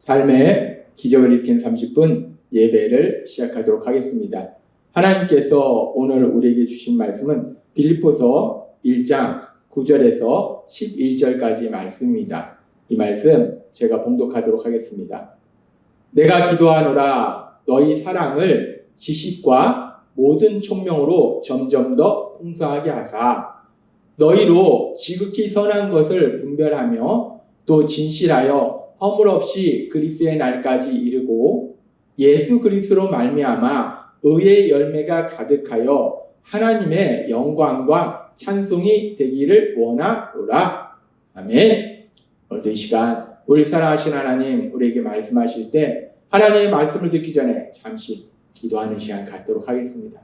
삶의 기적을 일으킨 30분 예배를 시작하도록 하겠습니다. 하나님께서 오늘 우리에게 주신 말씀은 빌립보서 1장 9절에서 11절까지 말씀입니다. 이 말씀 제가 봉독하도록 하겠습니다. 내가 기도하노라 너희 사랑을 지식과 모든 총명으로 점점 더 풍성하게 하사 너희로 지극히 선한 것을 분별하며 또 진실하여 허물 없이 그리스도의 날까지 이르고 예수 그리스도로 말미암아 의의 열매가 가득하여 하나님의 영광과 찬송이 되기를 원하노라. 아멘. 오늘도 이 시간 우리 사랑하신 하나님 우리에게 말씀하실 때 하나님의 말씀을 듣기 전에 잠시 기도하는 시간 갖도록 하겠습니다.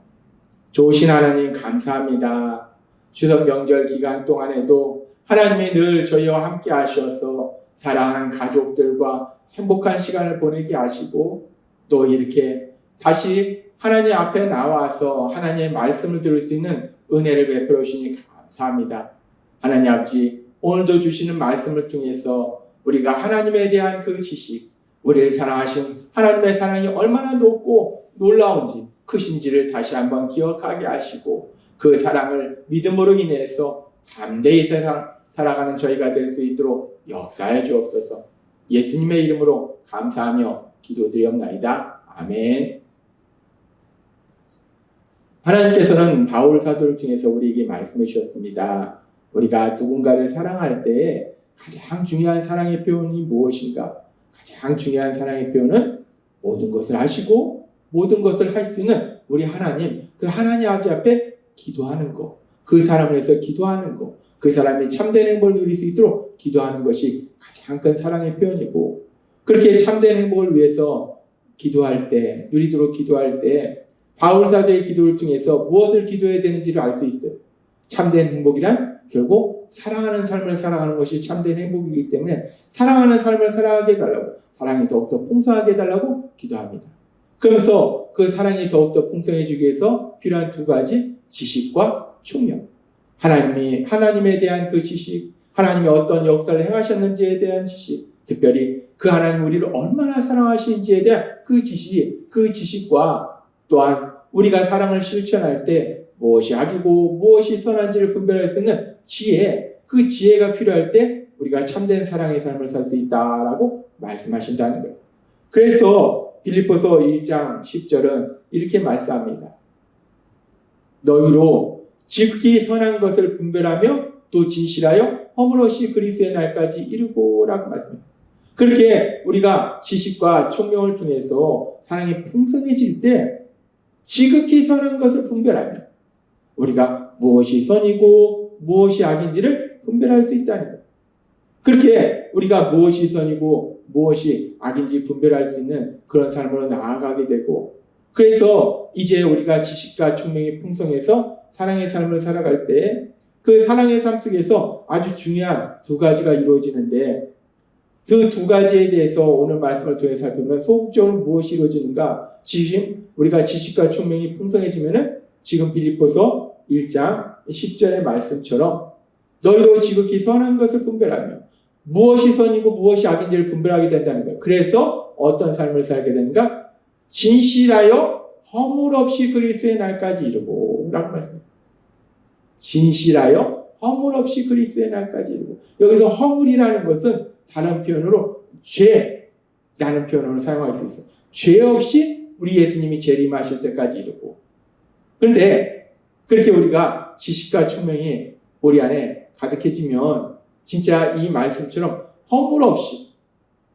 좋으신 하나님 감사합니다. 추석 명절 기간 동안에도 하나님이 늘 저희와 함께 하셔서 사랑하는 가족들과 행복한 시간을 보내게 하시고 또 이렇게 다시 하나님 앞에 나와서 하나님의 말씀을 들을 수 있는 은혜를 베풀어 주시니 감사합니다. 하나님 아버지 오늘도 주시는 말씀을 통해서 우리가 하나님에 대한 그 지식, 우리를 사랑하신 하나님의 사랑이 얼마나 높고 놀라운지 크신지를 다시 한번 기억하게 하시고 그 사랑을 믿음으로 인해서 담대히 살아가는 저희가 될 수 있도록 역사해 주옵소서. 예수님의 이름으로 감사하며 기도드리옵나이다. 아멘. 하나님께서는 바울 사도를 통해서 우리에게 말씀해 주셨습니다. 우리가 누군가를 사랑할 때 가장 중요한 사랑의 표현이 무엇인가? 가장 중요한 사랑의 표현은 모든 것을 하시고 모든 것을 할 수 있는 우리 하나님, 그 하나님 아버지 앞에 기도하는 것, 그 사람을 위해서 기도하는 것, 그 사람이 참된 행복을 누릴 수 있도록 기도하는 것이 가장 큰 사랑의 표현이고, 그렇게 참된 행복을 위해서 기도할 때, 누리도록 기도할 때 바울 사도의 기도를 통해서 무엇을 기도해야 되는지를 알 수 있어요. 참된 행복이란 결국 사랑하는 삶을 살아가는 것이 참된 행복이기 때문에 사랑하는 삶을 살아가게 해달라고, 사랑이 더욱더 풍성하게 해달라고 기도합니다. 그러면서 그 사랑이 더욱더 풍성해지기 위해서 필요한 두 가지, 지식과 총명. 하나님에 대한 그 지식, 하나님이 어떤 역사를 행하셨는지에 대한 지식, 특별히 그 하나님 우리를 얼마나 사랑하시는지에 대한 그 지식과 또한 우리가 사랑을 실천할 때 무엇이 악이고 무엇이 선한지를 분별할 수 있는 지혜, 그 지혜가 필요할 때 우리가 참된 사랑의 삶을 살 수 있다라고 말씀하신다는 거예요. 그래서 빌립보서 1장 10절은 이렇게 말씀합니다. 너희로 지극히 선한 것을 분별하며 또 진실하여 허물 없이 그리스도의 날까지 이르고 라고 말씀합니다. 그렇게 우리가 지식과 총명을 통해서 사랑이 풍성해질 때 지극히 선한 것을 분별하며 우리가 무엇이 선이고 무엇이 악인지를 분별할 수 있다는 거예요. 그렇게 우리가 무엇이 선이고 무엇이 악인지 분별할 수 있는 그런 삶으로 나아가게 되고, 그래서 이제 우리가 지식과 총명이 풍성해서 사랑의 삶을 살아갈 때 그 사랑의 삶 속에서 아주 중요한 두 가지가 이루어지는데, 그 두 가지에 대해서 오늘 말씀을 통해 살펴보면 소극적으로 무엇이 이루어지는가? 우리가 지식과 총명이 풍성해지면은 지금 빌립보서 1장 10절의 말씀처럼 너희로 지극히 선한 것을 분별하며 무엇이 선이고 무엇이 악인지를 분별하게 된다는 거예요. 그래서 어떤 삶을 살게 되는가? 진실하여 허물 없이 그리스도의 날까지 이르고 라고 말씀합니다. 진실하여 허물 없이 그리스도의 날까지 이르고, 여기서 허물이라는 것은 다른 표현으로 죄라는 표현으로 사용할 수 있어요. 죄 없이 우리 예수님이 재림하실 때까지 이르고. 그런데 그렇게 우리가 지식과 총명이 우리 안에 가득해지면 진짜 이 말씀처럼 허물 없이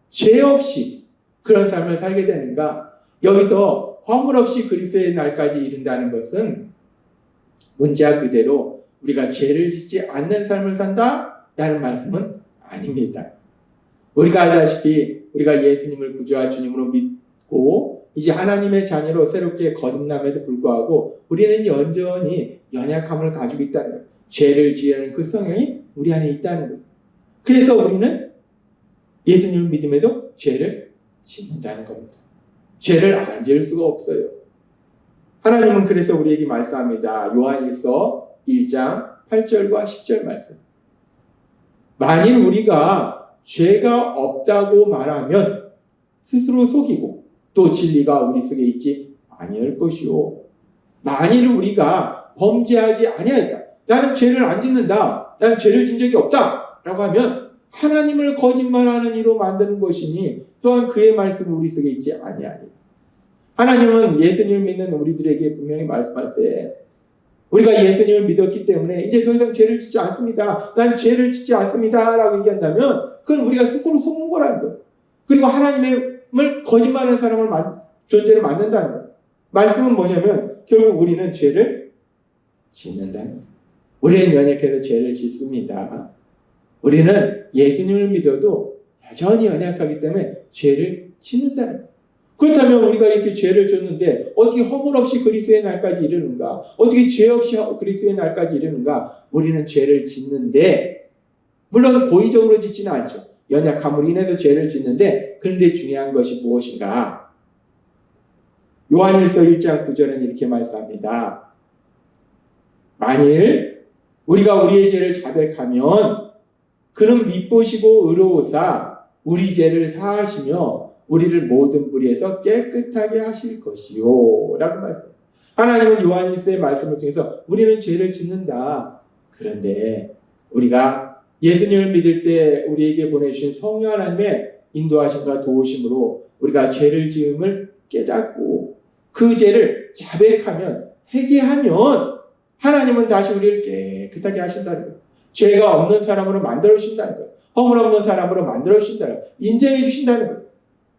죄 없이 그런 삶을 살게 되는가? 여기서 허물 없이 그리스도의 날까지 이른다는 것은 문자 그대로 우리가 죄를 짓지 않는 삶을 산다라는 말씀은 아닙니다. 우리가 알다시피 우리가 예수님을 구주와 주님으로 믿고 이제 하나님의 자녀로 새롭게 거듭남에도 불구하고 우리는 여전히 연약함을 가지고 있다는 거예요. 죄를 지으는 그 성향이 우리 안에 있다는 거예요. 그래서 우리는 예수님을 믿음에도 죄를 짓는다는 겁니다. 죄를 안 지을 수가 없어요. 하나님은 그래서 우리에게 말씀합니다. 요한일서 1장 8절과 10절 말씀. 만일 우리가 죄가 없다고 말하면 스스로 속이고 또 진리가 우리 속에 있지 아니할 것이요. 만일 우리가 범죄하지 아니하였다. 나는 죄를 안 짓는다. 나는 죄를 진 적이 없다. 라고 하면 하나님을 거짓말하는 이로 만드는 것이니 또한 그의 말씀이 우리 속에 있지 아니하리라. 하나님은 예수님을 믿는 우리들에게 분명히 말씀할 때 우리가 예수님을 믿었기 때문에 이제 더 이상 죄를 짓지 않습니다. 난 죄를 짓지 않습니다. 라고 얘기한다면 그건 우리가 스스로 속는 거라는 거예요. 그리고 하나님을 거짓말하는 사람을 존재를 만든다는 거예요. 말씀은 뭐냐면 결국 우리는 죄를 짓는다는 거예요. 우리는 연약해서 죄를 짓습니다. 우리는 예수님을 믿어도 여전히 연약하기 때문에 죄를 짓는다는 거예요. 그렇다면 우리가 이렇게 죄를 졌는데 어떻게 허물 없이 그리스도의 날까지 이르는가? 어떻게 죄 없이 그리스도의 날까지 이르는가? 우리는 죄를 짓는데 물론 고의적으로 짓지는 않죠. 연약함으로 인해서 죄를 짓는데 그런데 중요한 것이 무엇인가? 요한일서 1장 9절은 이렇게 말씀합니다. 만일 우리가 우리의 죄를 자백하면 그는 미쁘시고 의로우사 우리 죄를 사하시며 우리를 모든 불의에서 깨끗하게 하실 것이요 라고 말씀합니다. 하나님은 요한일서의 말씀을 통해서 우리는 죄를 짓는다. 그런데 우리가 예수님을 믿을 때 우리에게 보내주신 성령 하나님의 인도하심과 도우심으로 우리가 죄를 지음을 깨닫고 그 죄를 자백하면 회개하면 하나님은 다시 우리를 깨끗하게 하신다는 거예요. 죄가 없는 사람으로 만들어 주신다는 거예요. 허물 없는 사람으로 만들어 주신다는 거예요. 인정해 주신다는 거예요.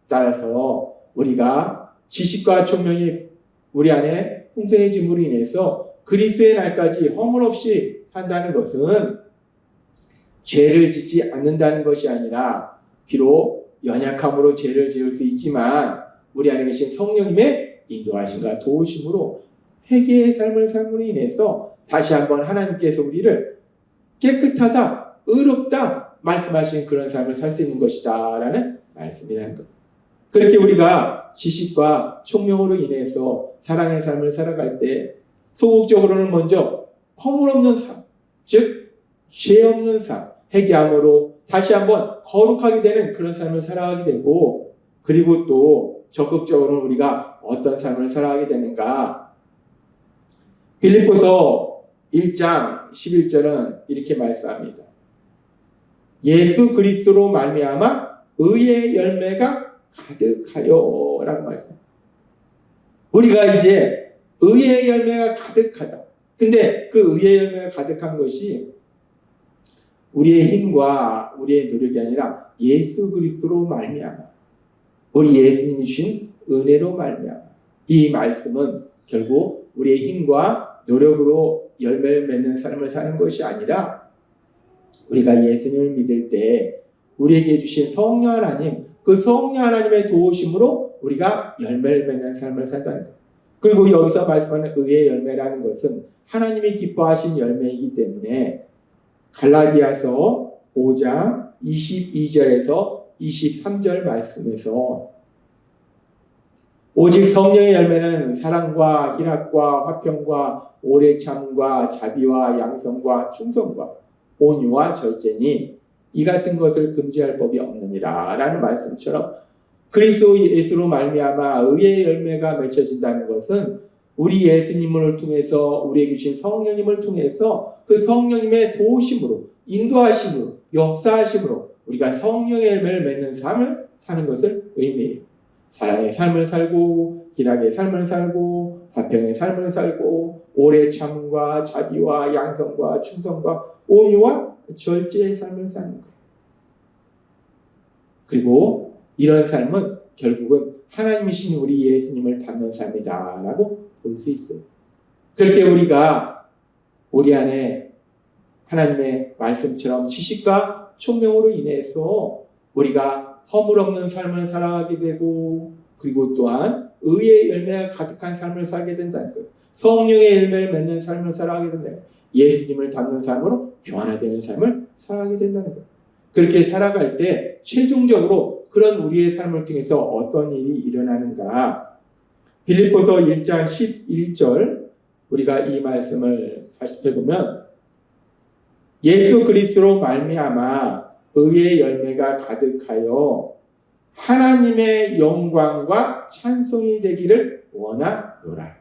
따라서 우리가 지식과 총명이 우리 안에 풍성해짐으로 인해서 그리스도의 날까지 허물 없이 산다는 것은 죄를 짓지 않는다는 것이 아니라 비록 연약함으로 죄를 지을 수 있지만 우리 안에 계신 성령님의 인도하심과 도우심으로 회개의 삶을 삶으로 인해서 다시 한번 하나님께서 우리를 깨끗하다, 의롭다 말씀하신 그런 삶을 살 수 있는 것이다 라는 말씀이라는 것. 그렇게 우리가 지식과 총명으로 인해서 사랑의 삶을 살아갈 때 소극적으로는 먼저 허물 없는 삶, 즉 죄 없는 삶, 회개함으로 다시 한번 거룩하게 되는 그런 삶을 살아가게 되고 그리고 또 적극적으로는 우리가 어떤 삶을 살아가게 되는가? 빌립보서 1장 11절은 이렇게 말씀합니다. 예수 그리스도로 말미암아 의의 열매가 가득하여 라고 말씀합니다. 우리가 이제 의의 열매가 가득하다. 근데 그 의의 열매가 가득한 것이 우리의 힘과 우리의 노력이 아니라 예수 그리스도로 말미암아 우리 예수님이 주신 은혜로 말미암아 이 말씀은 결국 우리의 힘과 노력으로 열매를 맺는 삶을 사는 것이 아니라 우리가 예수님을 믿을 때 우리에게 주신 성령 하나님 그 성령 하나님의 도우심으로 우리가 열매를 맺는 삶을 산다는 것. 그리고 여기서 말씀하는 의의 열매라는 것은 하나님이 기뻐하신 열매이기 때문에 갈라디아서 5장 22절에서 23절 말씀에서 오직 성령의 열매는 사랑과 희락과 화평과 오래 참과 자비와 양성과 충성과 온유와 절제니 이 같은 것을 금지할 법이 없느니라 라는 말씀처럼 그리스도 예수로 말미암아 의의 열매가 맺혀진다는 것은 우리 예수님을 통해서 우리에게 주신 성령님을 통해서 그 성령님의 도우심으로 인도하심으로 역사하심으로 우리가 성령의 열매를 맺는 삶을 사는 것을 의미해요. 사랑의 삶을 살고 희락의 삶을 살고 화평의 삶을 살고 오래 참과 자비와 양성과 충성과 온유와 절제의 삶을 사는 거예요. 그리고 이런 삶은 결국은 하나님이신 우리 예수님을 닮는 삶이다 라고 볼 수 있어요. 그렇게 우리가 우리 안에 하나님의 말씀처럼 지식과 총명으로 인해서 우리가 허물 없는 삶을 살아가게 되고 그리고 또한 의의 열매가 가득한 삶을 살게 된다는 거예요. 성령의 열매를 맺는 삶을 살아가게 된다는 거예요. 예수님을 닮는 삶으로 변화되는 삶을 살아가게 된다는 거예요. 그렇게 살아갈 때 최종적으로 그런 우리의 삶을 통해서 어떤 일이 일어나는가? 빌립보서 1장 11절 우리가 이 말씀을 살펴보면 예수 그리스도로 말미암아 의의 열매가 가득하여 하나님의 영광과 찬송이 되기를 원하노라.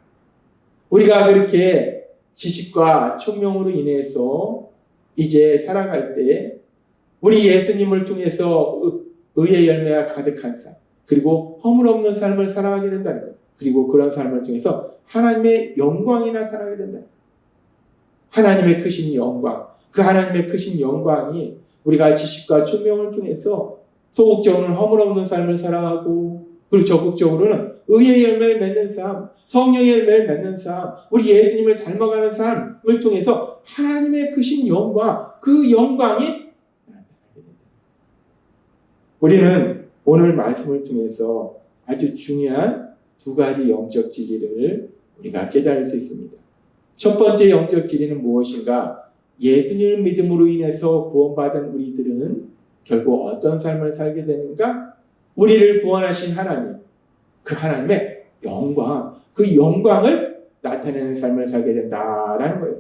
우리가 그렇게 지식과 총명으로 인해서 이제 살아갈 때 우리 예수님을 통해서 의의 열매가 가득한 삶, 그리고 허물없는 삶을 살아가게 된다는 것. 그리고 그런 삶을 통해서 하나님의 영광이 나타나게 된다. 하나님의 크신 영광, 그 하나님의 크신 영광이 우리가 지식과 총명을 통해서 소극적으로는 허물없는 삶을 살아가고, 그리고 적극적으로는 의의 열매를 맺는 삶, 성령의 열매를 맺는 삶, 우리 예수님을 닮아가는 삶을 통해서 하나님의 크신 영광, 그 영광이 나타나게 된다. 우리는 오늘 말씀을 통해서 아주 중요한 두 가지 영적 진리를 우리가 깨달을 수 있습니다. 첫 번째 영적 진리는 무엇인가? 예수님을 믿음으로 인해서 구원받은 우리들은 결국 어떤 삶을 살게 되는가? 우리를 구원하신 하나님, 그 하나님의 영광, 그 영광을 나타내는 삶을 살게 된다라는 거예요.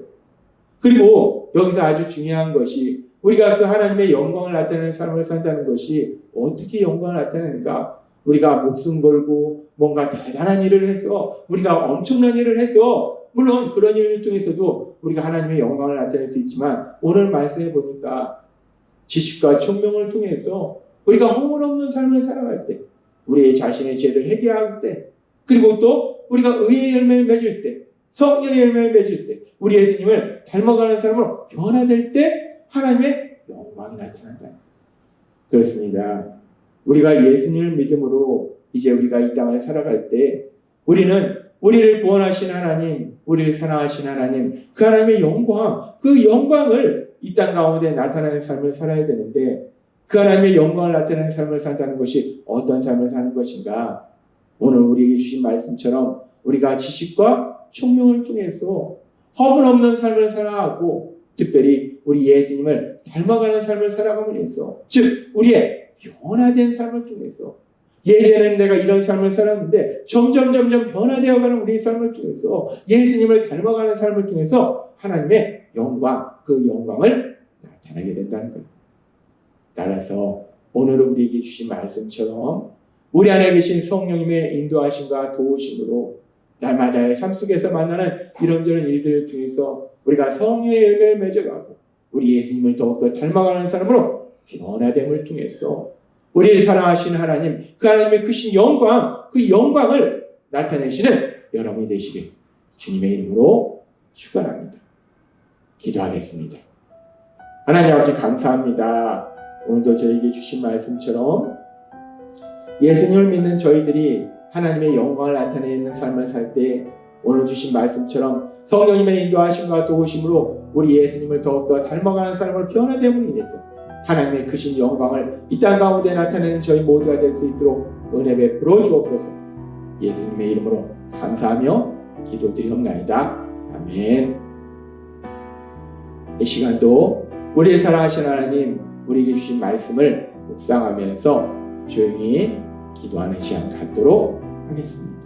그리고 여기서 아주 중요한 것이 우리가 그 하나님의 영광을 나타내는 삶을 산다는 것이 어떻게 영광을 나타내는가? 우리가 목숨 걸고 뭔가 대단한 일을 해서, 우리가 엄청난 일을 해서, 물론 그런 일을 통해서도 우리가 하나님의 영광을 나타낼 수 있지만, 오늘 말씀해 보니까 지식과 총명을 통해서 우리가 허물 없는 삶을 살아갈 때, 우리 자신의 죄를 해결할 때, 그리고 또 우리가 의의 열매를 맺을 때, 성령의 열매를 맺을 때, 우리 예수님을 닮아가는 사람으로 변화될 때 하나님의 영광이 나타난다. 그렇습니다. 우리가 예수님을 믿음으로 이제 우리가 이 땅을 살아갈 때 우리는 우리를 구원하신 하나님, 우리를 사랑하신 하나님, 그 하나님의 영광, 그 영광을 이 땅 가운데 나타내는 삶을 살아야 되는데, 그 하나님의 영광을 나타내는 삶을 산다는 것이 어떤 삶을 사는 것인가? 오늘 우리에게 주신 말씀처럼 우리가 지식과 총명을 통해서 허물 없는 삶을 살아가고, 특별히 우리 예수님을 닮아가는 삶을 살아감으로 해서, 즉 우리의 변화된 삶을 통해서, 예전에는 내가 이런 삶을 살았는데 점점 변화되어가는 우리의 삶을 통해서, 예수님을 닮아가는 삶을 통해서 하나님의 영광, 그 영광을 나타내게 된다는 거예요. 따라서 오늘 우리에게 주신 말씀처럼 우리 안에 계신 성령님의 인도하심과 도우심으로 날마다의 삶 속에서 만나는 이런저런 일들을 통해서 우리가 성령의 열매를 맺어가고, 우리 예수님을 더욱더 닮아가는 사람으로 변화됨을 통해서 우리를 사랑하시는 하나님, 그 하나님의 크신 영광, 그 영광을 나타내시는 여러분이 되시길 주님의 이름으로 축원합니다. 기도하겠습니다. 하나님 아버지 감사합니다. 오늘도 저에게 주신 말씀처럼 예수님을 믿는 저희들이 하나님의 영광을 나타내는 삶을 살 때 오늘 주신 말씀처럼 성령님의 인도하심과 도우심으로 우리 예수님을 더욱더 닮아가는 삶을 변화됨으로 인해서 하나님의 크신 영광을 이 땅 가운데 나타내는 저희 모두가 될 수 있도록 은혜 베풀어 주옵소서. 예수님의 이름으로 감사하며 기도드리옵나이다. 아멘. 이 시간도 우리의 사랑하신 하나님, 우리에게 주신 말씀을 묵상하면서 조용히 기도하는 시간 갖도록 하겠습니다.